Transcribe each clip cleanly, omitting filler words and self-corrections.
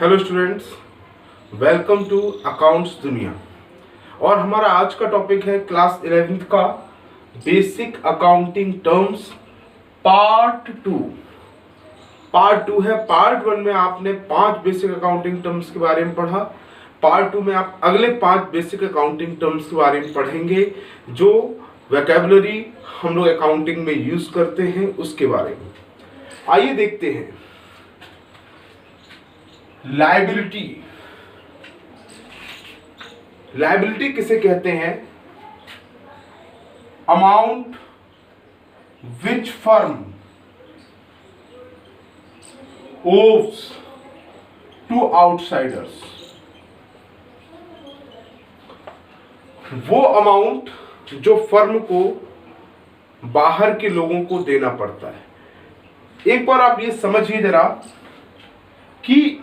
Hello students, welcome to accounts दुनिया। और हमारा आज का टॉपिक है क्लास 11th का basic accounting terms part 2। Part 2 है। पार्ट 1 में आपने 5 बेसिक अकाउंटिंग टर्म्स के बारे में पढ़ा। पार्ट 2 में आप अगले 5 बेसिक अकाउंटिंग टर्म्स के बारे में पढ़ेंगे जो वोकैबुलरी हम लोग अकाउंटिंग में यूज करते हैं उसके बारे में। आइए देखते हैं। लायबिलिटी। लायबिलिटी किसे कहते हैं? Amount which firm owes to outsiders. वो अमाउंट जो फर्म को बाहर के लोगों को देना पड़ता है। एक बार आप ये समझिए जरा कि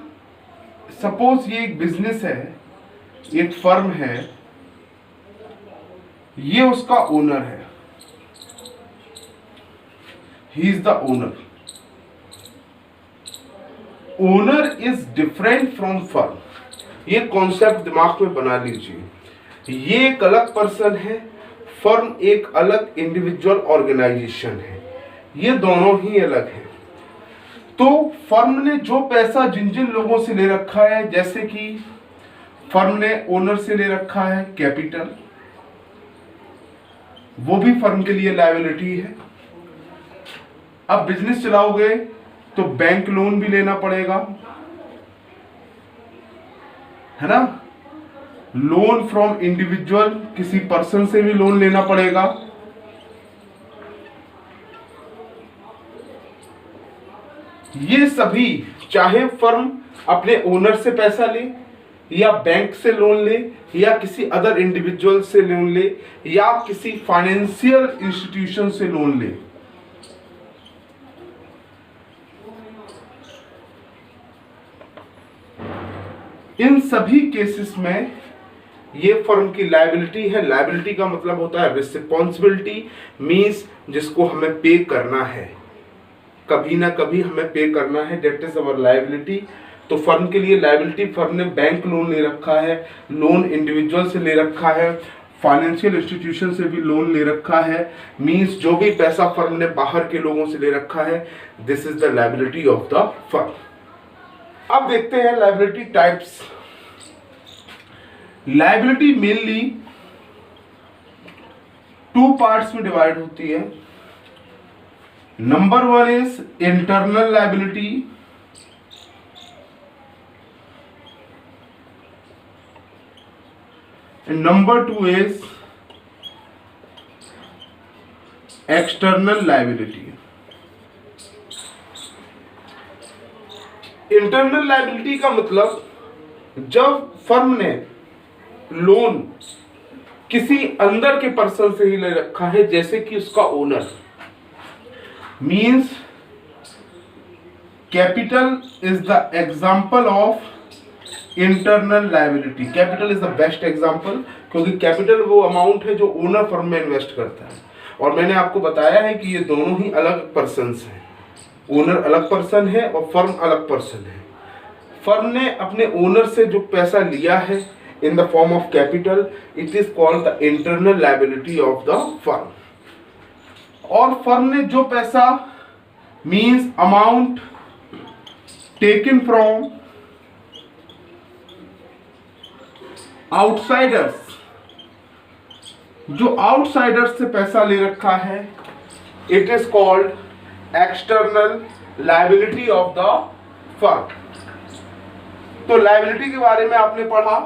सपोज ये एक बिजनेस है, एक फर्म है, ये उसका ओनर है, he is the owner. Owner is different from firm. ये कॉन्सेप्ट दिमाग में बना लीजिए। ये एक अलग पर्सन है, फर्म एक अलग इंडिविजुअल ऑर्गेनाइजेशन है। ये दोनों ही अलग है। तो फर्म ने जो पैसा जिन जिन लोगों से ले रखा है, जैसे कि फर्म ने ओनर से ले रखा है कैपिटल, वो भी फर्म के लिए लायबिलिटी है। अब बिजनेस चलाओगे तो बैंक लोन भी लेना पड़ेगा, है ना। लोन फ्रॉम इंडिविजुअल, किसी पर्सन से भी लोन लेना पड़ेगा। ये सभी, चाहे फर्म अपने ओनर से पैसा ले या बैंक से लोन ले या किसी अदर इंडिविजुअल से लोन ले या किसी फाइनेंशियल इंस्टीट्यूशन से लोन ले, इन सभी केसेस में ये फर्म की लायबिलिटी है। लायबिलिटी का मतलब होता है रिस्पॉन्सिबिलिटी, मींस जिसको हमें पे करना है, कभी ना कभी हमें पे करना है, डेट इज अवर लायबिलिटी। तो फर्म के लिए लायबिलिटी, फर्म ने बैंक लोन ले रखा है, लोन इंडिविजुअल से ले रखा है, फाइनेंशियल इंस्टीट्यूशन से भी लोन ले रखा है, मींस जो भी पैसा फर्म ने बाहर के लोगों से ले रखा है, this is the liability of the firm. अब देखते हैं liability types. Liability mainly 2 parts में डिवाइड होती है। Number 1 is internal liability, and number 2 is external liability. Internal liability का मतलब जब फर्म ने लोन किसी अंदर के पर्सन से ही ले रखा है, जैसे कि उसका owner, means capital is the example of internal liability. Capital is the best example, क्योंकि कैपिटल वो अमाउंट है जो ओनर फर्म में इन्वेस्ट करता है। और मैंने आपको बताया है कि ये दोनों ही अलग पर्सन्स हैं। ओनर अलग पर्सन है और फर्म अलग पर्सन है। फर्म ने अपने ओनर से जो पैसा लिया है in the form of capital, it is called the internal liability of the firm. और फर्म ने जो पैसा, means amount taken from outsiders, जो आउटसाइडर्स से पैसा ले रखा है, it is called external liability of the firm. तो लायबिलिटी के बारे में आपने पढ़ा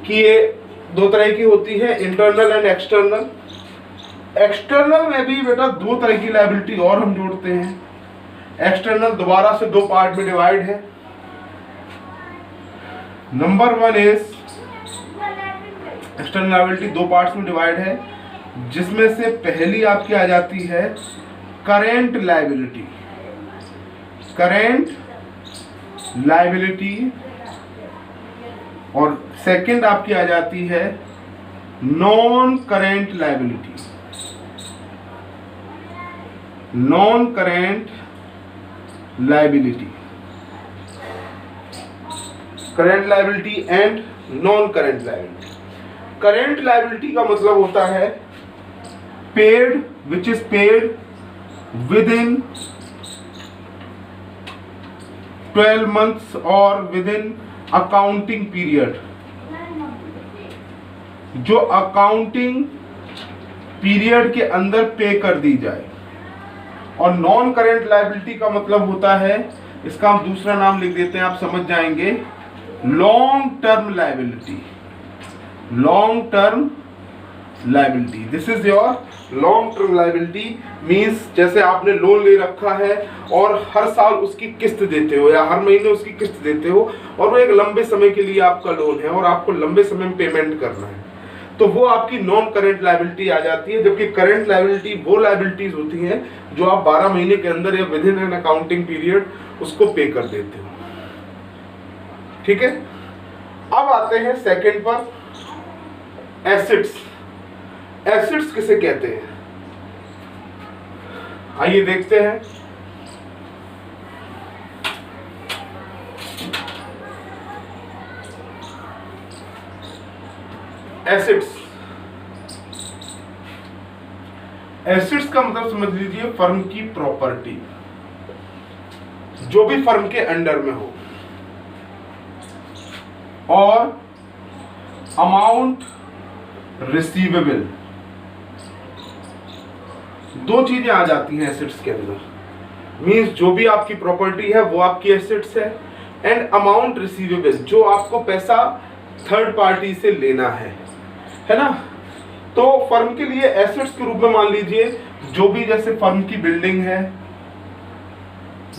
कि ये 2 तरह की होती है, इंटरनल एंड एक्सटर्नल। एक्सटर्नल में भी बेटा 2 तरह की लायबिलिटी और हम जोड़ते हैं। एक्सटर्नल दोबारा से 2 पार्ट में डिवाइड है। Number 1 is external liability 2 parts में डिवाइड है, जिसमें से पहली आपकी आ जाती है करेंट लायबिलिटी। करेंट लायबिलिटी, और सेकंड आपकी आ जाती है non current liability. Non current liability. Current liability and non current liability. Current liability का मतलब होता है paid which is paid with in 12 months और विद इन अकाउंटिंग पीरियड, जो अकाउंटिंग पीरियड के अंदर पे कर दी जाए। और नॉन करेंट लायबिलिटी का मतलब होता है, इसका हम दूसरा नाम लिख देते हैं, आप समझ जाएंगे, long term liability. Long term liability, this is your long term liability. Means जैसे आपने लोन ले रखा है और हर साल उसकी किस्त देते हो या हर महीने उसकी किस्त देते हो, और वो एक लंबे समय के लिए आपका लोन है और आपको लंबे समय में पेमेंट करना है, तो वो आपकी नॉन करेंट लायबिलिटी आ जाती है। जबकि करेंट लायबिलिटी वो लायबिलिटीज होती हैं जो आप 12 महीने के अंदर या with in an accounting period उसको पे कर देते हो। ठीक है, अब आते हैं सेकंड पर, एसेट्स। एसेट्स किसे कहते हैं, आइए देखते हैं। एसेट्स, एसेट्स का मतलब समझ लीजिए फर्म की प्रॉपर्टी, जो भी फर्म के अंडर में हो, और अमाउंट रिसीवेबल, दो चीजें आ जाती हैं एसेट्स के अंदर। मींस जो भी आपकी प्रॉपर्टी है वो आपकी एसेट्स है, एंड अमाउंट रिसीवेबल, जो आपको पैसा थर्ड पार्टी से लेना है ना। तो फर्म के लिए एसेट्स के रूप में मान लीजिए जो भी, जैसे फर्म की बिल्डिंग है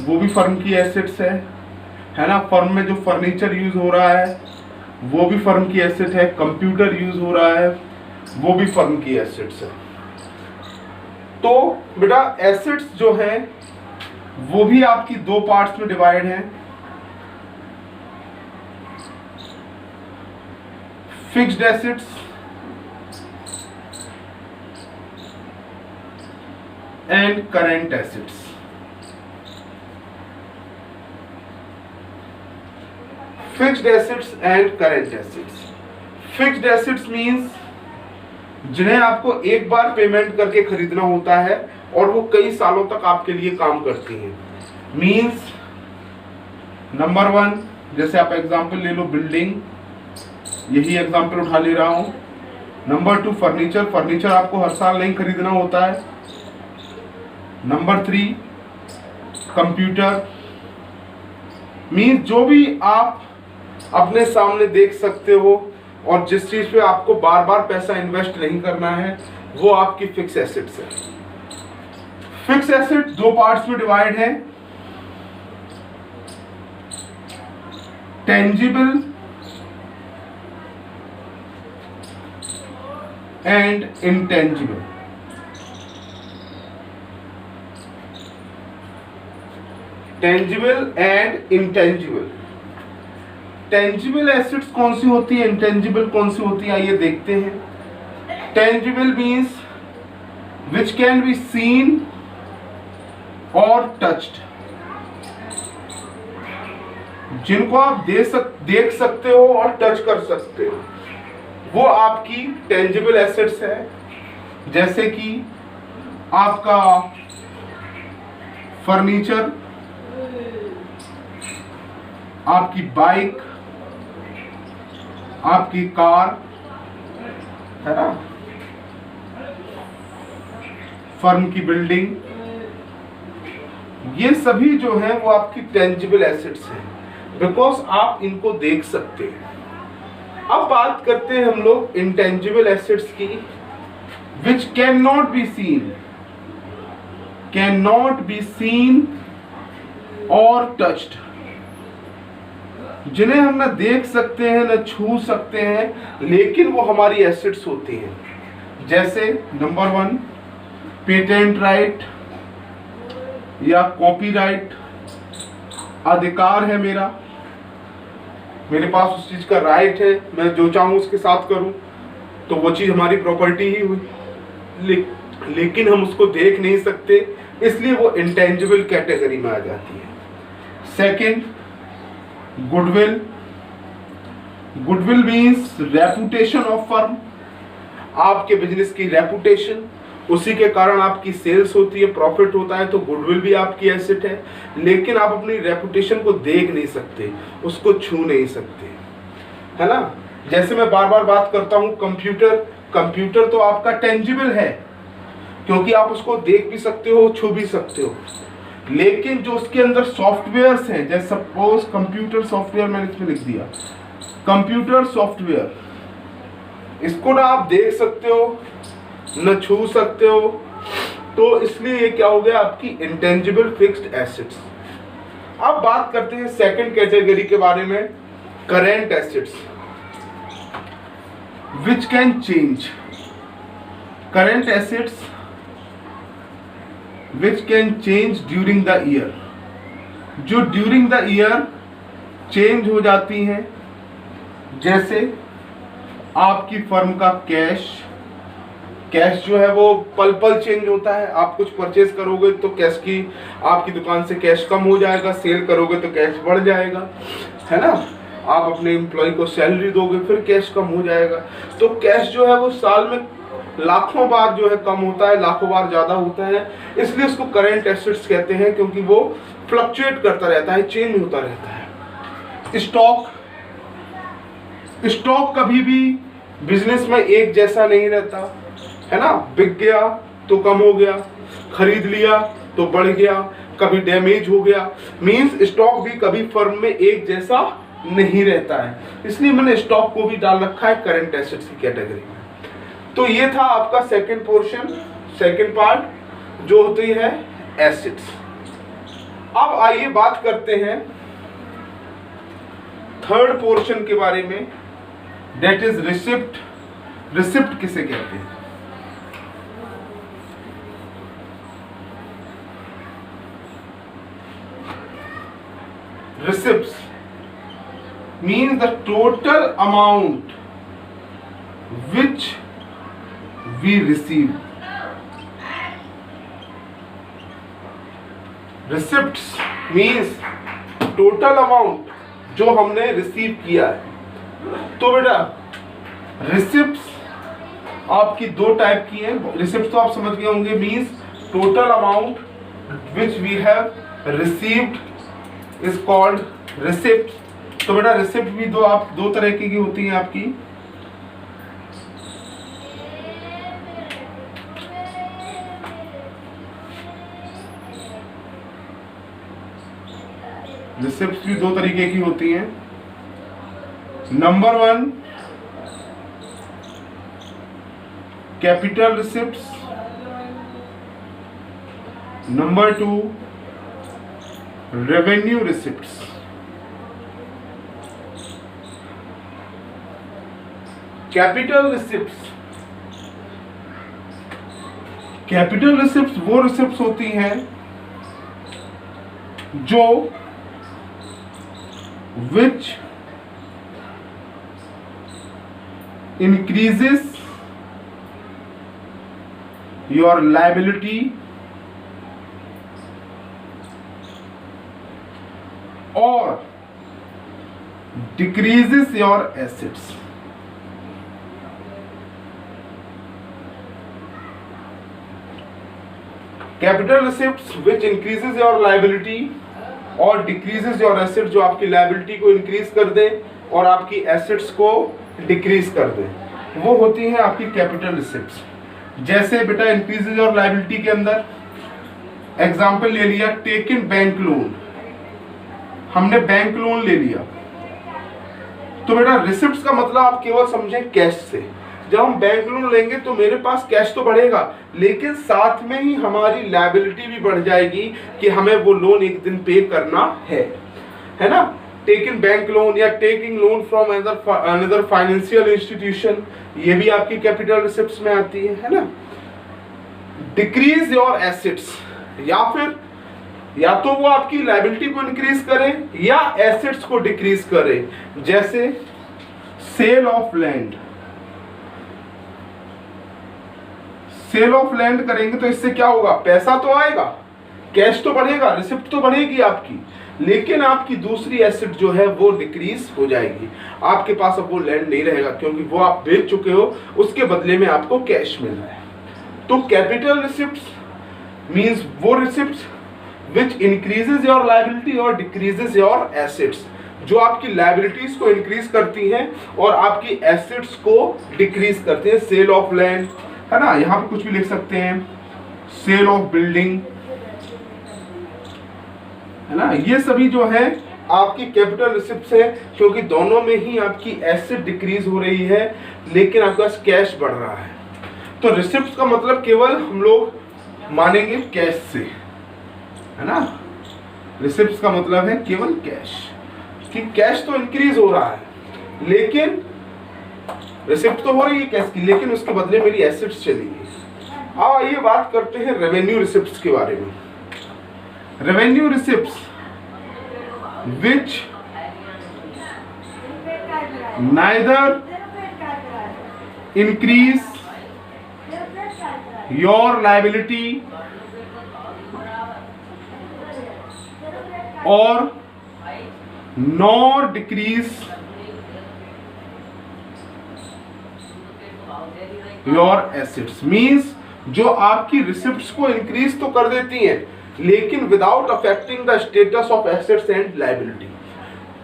वो भी फर्म की एसेट्स है ना। फर्म में जो फर्नीचर यूज हो रहा है वो भी फर्म की एसेट है, कंप्यूटर यूज हो रहा है वो भी फर्म की एसेट्स है। तो बेटा एसेट्स जो है वो भी आपकी दो पार्ट्स में डिवाइड है, fixed assets and current assets. Fixed assets and current assets. Fixed assets means जिन्हें आपको एक बार पेमेंट करके खरीदना होता है और वो कई सालों तक आपके लिए काम करती हैं। मींस नंबर 1, जैसे आप एग्जांपल ले लो बिल्डिंग, यही एग्जांपल उठा ले रहा हूं। नंबर 2 फर्नीचर, फर्नीचर आपको हर साल नहीं खरीदना होता है। नंबर 3 कंप्यूटर, मींस जो भी आप अपने सामने देख सकते हो और जिस चीज पे आपको बार बार पैसा इन्वेस्ट नहीं करना है वो आपकी फिक्स एसेट्स है। फिक्स एसेट दो पार्ट्स में डिवाइड है, tangible and intangible. Tangible and intangible. Tangible assets कौन सी होती है, इंटेंजिबल कौन सी होती है, आइए देखते हैं। Tangible means which can be seen और टच्ड, जिनको आप देख सकते हो और टच कर सकते हो, वो आपकी टेंजिबल एसेट्स है। जैसे कि आपका फर्नीचर, आपकी बाइक, आपकी कार, है ना, फर्म की बिल्डिंग, ये सभी जो है वो आपकी टेंजिबल एसेट्स हैं, बिकॉज आप इनको देख सकते हैं। अब बात करते हैं हम लोग इंटेंजिबल एसेट्स की, which can not be seen और टच्ड, जिन्हें हम ना देख सकते हैं ना छू सकते हैं, लेकिन वो हमारी एसेट्स होती हैं। जैसे नंबर 1 पेटेंट राइट या कॉपीराइट, अधिकार है मेरा, मेरे पास उस चीज का राइट है, मैं जो चाहूं उसके साथ करूं, तो वो चीज हमारी प्रॉपर्टी ही हुई, लेकिन हम उसको देख नहीं सकते, इसलिए वो इंटेंजिबल कैटेगरी में आ जाती है। Second goodwill, goodwill means reputation of firm, आपके बिजनेस की रेपुटेशन, उसी के कारण आपकी सेल्स होती है, प्रॉफिट होता है, तो गुडविल भी आपकी एसेट है। लेकिन आप अपनी रेपुटेशन को देख नहीं सकते, उसको छू नहीं सकते, है ना। जैसे मैं बार बार बात करता हूँ कंप्यूटर, कंप्यूटर तो आपका टेंजिबल है क्योंकि आप उसको देख भी सकते हो, छू भी सकते हो। लेकिन जो उसके अंदर सॉफ्टवेयर्स हैं, जैसे सपोज कंप्यूटर सॉफ्टवेयर मैंने इसमें लिख दिया, कंप्यूटर सॉफ्टवेयर, इसको ना आप देख सकते हो न छू सकते हो, तो इसलिए ये क्या हो गया आपकी इंटेंजिबल फिक्स्ड एसेट्स। अब बात करते हैं सेकंड कैटेगरी के बारे में, current assets which can change. Current assets which can change during the year, जो ड्यूरिंग द ईयर चेंज हो जाती हैं। जैसे आपकी फर्म का कैश, कैश जो है वो पल पल चेंज होता है। आप कुछ परचेज करोगे तो कैश की, आपकी दुकान से कैश कम हो जाएगा, सेल करोगे तो कैश बढ़ जाएगा, है ना। आप अपने एम्प्लॉय को सैलरी दोगे फिर कैश कम हो जाएगा। तो कैश जो है वो साल में लाखों बार जो है कम होता है, लाखों बार ज्यादा होता है, इसलिए उसको करेंट एसेट्स कहते हैं, क्योंकि वो फ्लक्चुएट करता रहता है, चेंज होता रहता है। स्टॉक, स्टॉक कभी भी बिजनेस में एक जैसा नहीं रहता, है ना। बिक गया तो कम हो गया, खरीद लिया तो बढ़ गया, कभी डैमेज हो गया, मींस स्टॉक भी कभी फर्म में एक जैसा नहीं रहता है। इसलिए मैंने स्टॉक को भी डाल रखा है करंट एसेट्स की कैटेगरी में। तो ये था आपका सेकंड पोर्शन, सेकंड पार्ट जो होती है एसेट्स। अब आइए बात करते हैं थर्ड पोर्शन के बारे में, दैट इज रिसिप्ट। रिसिप्ट किसे कहते हैं? Receipts means the total amount which we receive. Receipts means total amount जो हमने रिसीव किया है। तो बेटा रिसिप्ट्स आपकी दो टाइप की हैं। रिसिप्ट्स तो आप समझ गए होंगे, means total amount which we have received is called receipt. तो बेटा रिसिप्ट भी दो तरह की होती हैं आपकी। रिसिप्ट भी दो तरीके की होती हैं। Number 1 capital receipts, number 2 revenue receipts. Capital receipts, capital receipts वो रिसिप्ट्स होती हैं जो which increases your liability or decreases your assets। Capital receipts which increases your liability और डिक्रीजेस योर एसेट्स, जो आपकी लाइबिलिटी को इंक्रीज कर दे और आपकी एसेट्स को डिक्रीज कर दे, वो होती है आपकी कैपिटल रिसिप्ट्स। जैसे बेटा इंक्रीजेस योर लाइबिलिटी के अंदर एग्जांपल ले लिया, टेक इन बैंक लोन, हमने बैंक लोन ले लिया। तो बेटा रिसिप्ट्स का मतलब आप केवल समझें कैश से। जब हम बैंक लोन लेंगे तो मेरे पास कैश तो बढ़ेगा, लेकिन साथ में ही हमारी लायबिलिटी भी बढ़ जाएगी कि हमें वो लोन एक दिन पे करना है ना। टेकिंग बैंक लोन या taking loan from another financial institution, ये भी आपकी कैपिटल रिसिप्ट्स में आती है ना। डिक्रीज योर एसेट्स, या फिर या तो वो आपकी लायबिलिटी को इंक्रीज करे या एसेट्स को डिक्रीज करे। जैसे sale of land, sale of land करेंगे तो इससे क्या होगा, पैसा तो आएगा, कैश तो बढ़ेगा, रिसिप्ट तो बढ़ेगी आपकी, लेकिन आपकी दूसरी एसेट जो है वो डिक्रीज हो जाएगी। आपके पास अब वो लैंड नहीं रहेगा क्योंकि वो आप बेच चुके हो, उसके बदले में आपको कैश मिल रहा है। तो कैपिटल रिसिप्ट्स मींस वो receipts which increases your liability और डिक्रीजेस योर एसेट्स, जो आपकी लायबिलिटीज को इंक्रीज करती हैं और आपकी एसेट्स को डिक्रीज करती हैं। सेल ऑफ लैंड है ना, यहाँ पे कुछ भी लिख सकते हैं, सेल ऑफ बिल्डिंग है ना, ये सभी जो है आपकी कैपिटल रिसिप्ट्स है, क्योंकि दोनों में ही आपकी एसेट डिक्रीज हो रही है लेकिन आपके पास कैश बढ़ रहा है। तो रिसिप्ट्स का मतलब केवल हम लोग मानेंगे कैश से, है ना। रिसिप्ट्स का मतलब है केवल कैश, कि कैश तो इंक्रीज हो रहा है लेकिन रिसिप्ट तो हो रही है कैश की, लेकिन उसके बदले मेरी एसेट्स चलेगी। अब आइए बात करते हैं रेवेन्यू रिसिप्ट्स के बारे में। Revenue receipts which neither increase your liability or nor decrease your assets. Means जो आपकी रिसिप्ट्स को इंक्रीज तो कर देती हैं लेकिन without affecting the status of assets and liability.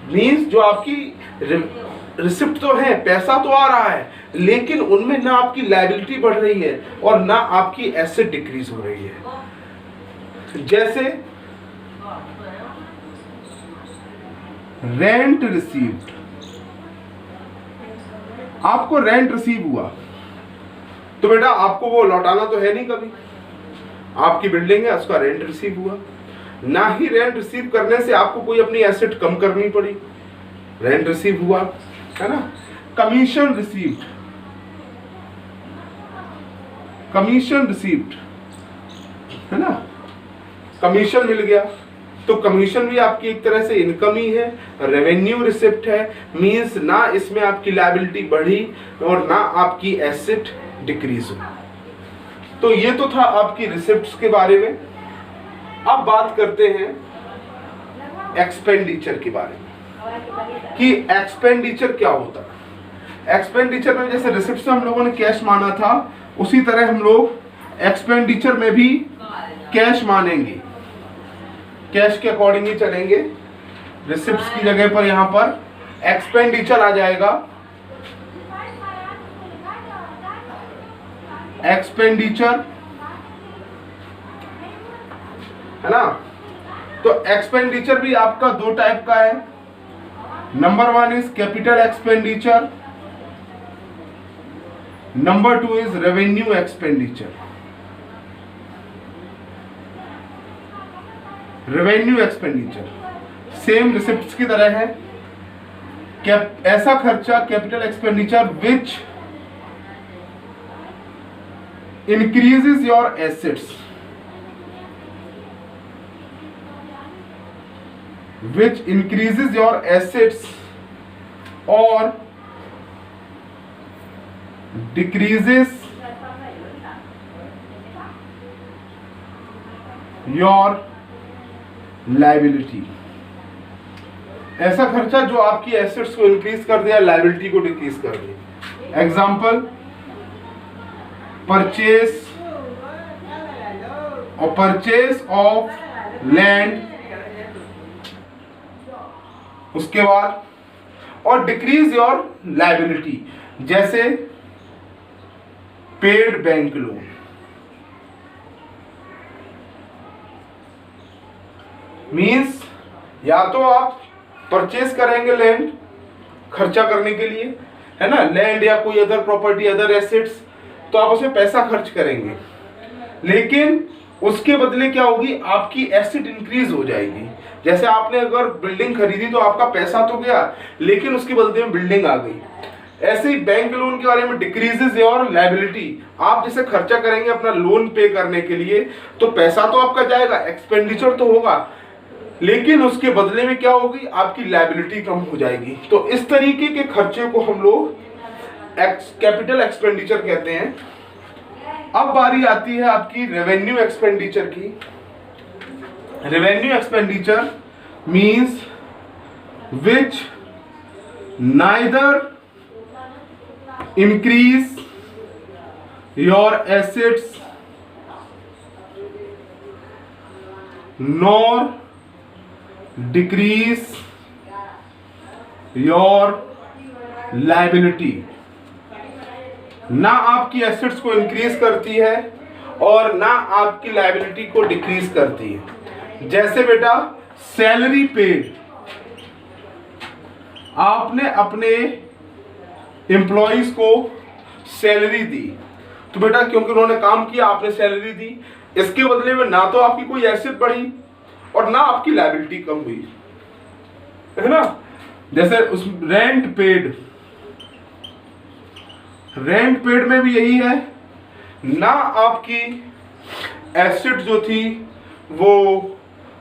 Means जो आपकी रिसिप्ट तो है, पैसा तो आ रहा है, लेकिन उनमें ना आपकी लायबिलिटी बढ़ रही है और ना आपकी एसेट डिक्रीज हो रही है। जैसे रेंट रिसीव्ड, आपको रेंट रिसीव हुआ तो बेटा आपको वो लौटाना तो है नहीं कभी, आपकी बिल्डिंग है उसका रेंट रिसीव हुआ, ना ही रेंट रिसीव करने से आपको कोई अपनी एसेट कम करनी पड़ी, रेंट रिसीव हुआ, है ना। कमीशन रिसीव्ड, कमीशन रिसीव्ड है ना, कमीशन मिल गया तो कमीशन भी आपकी एक तरह से इनकम ही है, रेवेन्यू रिसिप्ट है। मींस ना इसमें आपकी लायबिलिटी बढ़ी और ना आपकी एसेट डिक्रीज हुई। तो ये तो था आपकी रिसिप्ट्स के बारे में। अब बात करते हैं एक्सपेंडिचर के बारे में कि एक्सपेंडिचर क्या होता है। एक्सपेंडिचर में जैसे रिसिप्ट्स में हम लोगों ने कैश माना था, उसी तरह हम लोग एक्सपेंडिचर में भी कैश मानेंगे, कैश के अकॉर्डिंग ही चलेंगे। रिसिप्ट्स की जगह पर यहां पर एक्सपेंडिचर आ जाएगा, एक्सपेंडिचर है ना। तो एक्सपेंडिचर भी आपका दो टाइप का है। Number 1 is capital expenditure, number 2 is revenue expenditure. Revenue expenditure same receipts की तरह है। ऐसा खर्चा capital expenditure which increases your assets, which increases your assets or decreases your liability। ऐसा खर्चा जो आपकी एसेट्स को इंक्रीज कर दिया, लायबिलिटी को डिक्रीज कर दिया। एग्जाम्पल परचेस ऑफ लैंड, उसके बाद और डिक्रीज योर लायबिलिटी, जैसे पेड बैंक लोन। मींस या तो आप परचेस करेंगे लैंड खर्चा करने के लिए, है ना, लैंड या कोई अदर प्रॉपर्टी, अदर एसेट्स, तो आप उसमें पैसा खर्च करेंगे, लेकिन उसके बदले क्या होगी, आपकी एसेट इंक्रीज हो जाएगी। जैसे आपने अगर बिल्डिंग खरीदी तो आपका पैसा तो गया, लेकिन उसके बदले में बिल्डिंग आ गई। ऐसे ही बैंक लोन के बारे में डिक्रीजेस योर लायबिलिटी। आप जैसे खर्चा करेंगे अपना लोन पे करने के लिए तो पैसा तो आपका जाएगा, एक्सपेंडिचर तो होगा, लेकिन उसके बदले में क्या होगी, आपकी लायबिलिटी कम हो जाएगी। तो इस तरीके के खर्चे को हम लोग कैपिटल एक्सपेंडिचर कहते हैं। अब बारी आती है आपकी रेवेन्यू एक्सपेंडिचर की। Revenue expenditure means which neither increase your assets nor decrease your liability. ना आपकी एसेट्स को इंक्रीज करती है और ना आपकी लायबिलिटी को डिक्रीज करती है। जैसे बेटा सैलरी पेड, आपने अपने एम्प्लॉइज को सैलरी दी, तो बेटा क्योंकि उन्होंने काम किया आपने सैलरी दी, इसके बदले में ना तो आपकी कोई एसेट बढ़ी और ना आपकी लायबिलिटी कम हुई, है ना। जैसे उस रेंट पेड में भी यही है, ना आपकी एसेट जो थी वो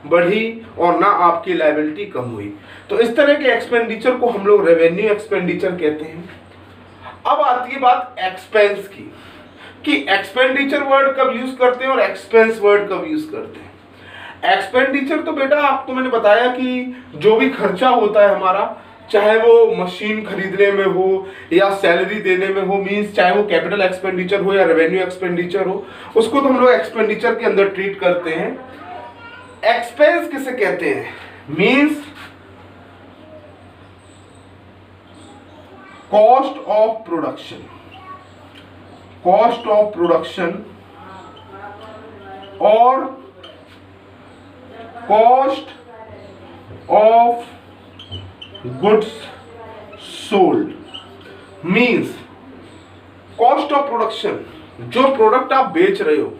बढ़ी और ना आपकी लायबिलिटी कम हुई। तो इस तरह के एक्सपेंडिचर को हम लोग रेवेन्यू एक्सपेंडिचर कहते हैं। अब आती है बात एक्सपेंस की, कि एक्सपेंडिचर वर्ड कब यूज करते हैं और एक्सपेंस वर्ड कब यूज करते हैं। एक्सपेंडिचर तो बेटा आपको मैंने बताया कि जो भी खर्चा होता है हमारा, चाहे वो मशीन खरीदने में हो या सैलरी देने में हो, मींस चाहे वो कैपिटल एक्सपेंडिचर हो या रेवेन्यू एक्सपेंडिचर हो, उसको तो हम लोग एक्सपेंडिचर के अंदर ट्रीट करते हैं। एक्सपेंस किसे कहते हैं, means cost of production, cost of production और cost of goods sold. Means cost of production, जो प्रोडक्ट आप बेच रहे हो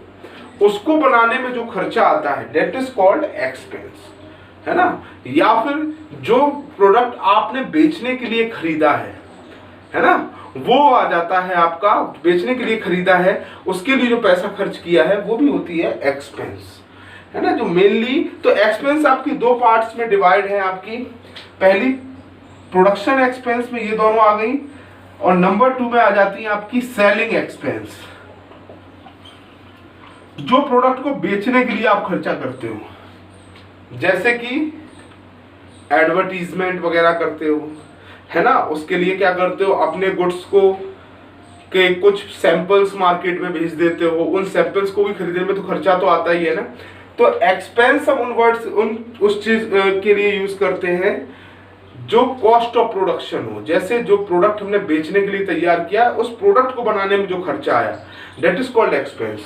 उसको बनाने में जो खर्चा आता है दैट इज कॉल्ड एक्सपेंस, है ना। या फिर जो प्रोडक्ट आपने बेचने के लिए खरीदा है ना, वो आ जाता है आपका, बेचने के लिए खरीदा है उसके लिए जो पैसा खर्च किया है वो भी होती है एक्सपेंस, है ना। जो मेनली तो एक्सपेंस आपकी दो पार्ट्स में डिवाइड है आपकी, पहली प्रोडक्शन एक्सपेंस में ये दोनों आ गई, और नंबर 2 में आ जाती है आपकी सेलिंग एक्सपेंस, जो प्रोडक्ट को बेचने के लिए आप खर्चा करते हो, जैसे कि एडवर्टीजमेंट वगैरह करते हो, है ना। उसके लिए क्या करते हो, अपने गुड्स को के कुछ सैंपल्स मार्केट में भेज देते हो, उन सैंपल्स को भी खरीदने में तो खर्चा तो आता ही है ना। तो एक्सपेंस हम उन वर्ड्स उस चीज के लिए यूज करते हैं जो कॉस्ट ऑफ प्रोडक्शन हो, जैसे जो प्रोडक्ट हमने बेचने के लिए तैयार किया उस प्रोडक्ट को बनाने में जो खर्चा आया दैट इज कॉल्ड एक्सपेंस।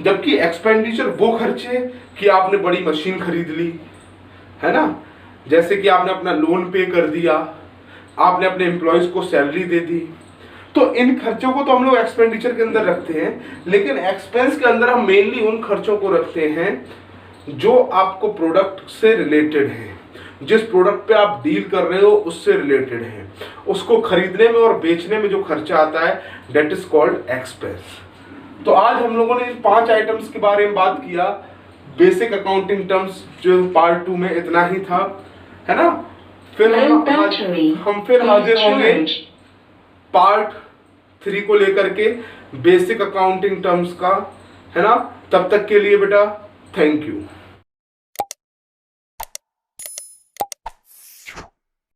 जबकि एक्सपेंडिचर वो खर्चे कि आपने बड़ी मशीन खरीद ली, है ना, जैसे कि आपने अपना लोन पे कर दिया, आपने अपने एम्प्लॉयज को सैलरी दे दी, तो इन खर्चों को तो हम लोग एक्सपेंडिचर के अंदर रखते हैं। लेकिन एक्सपेंस के अंदर हम मेनली उन खर्चों को रखते हैं जो आपको प्रोडक्ट से रिलेटेड है, जिस प्रोडक्ट पे आप डील कर रहे हो उससे रिलेटेड है, उसको खरीदने में और बेचने में जो खर्चा आता है दैट इज कॉल्ड एक्सपेंस। तो आज हम लोगों ने इन 5 आइटम्स के बारे में बात किया। बेसिक अकाउंटिंग टर्म्स जो पार्ट 2 में इतना ही था, है ना। फिर हम फिर हाजिर होंगे पार्ट 3 को लेकर के बेसिक अकाउंटिंग टर्म्स का, है ना। तब तक के लिए बेटा थैंक यू।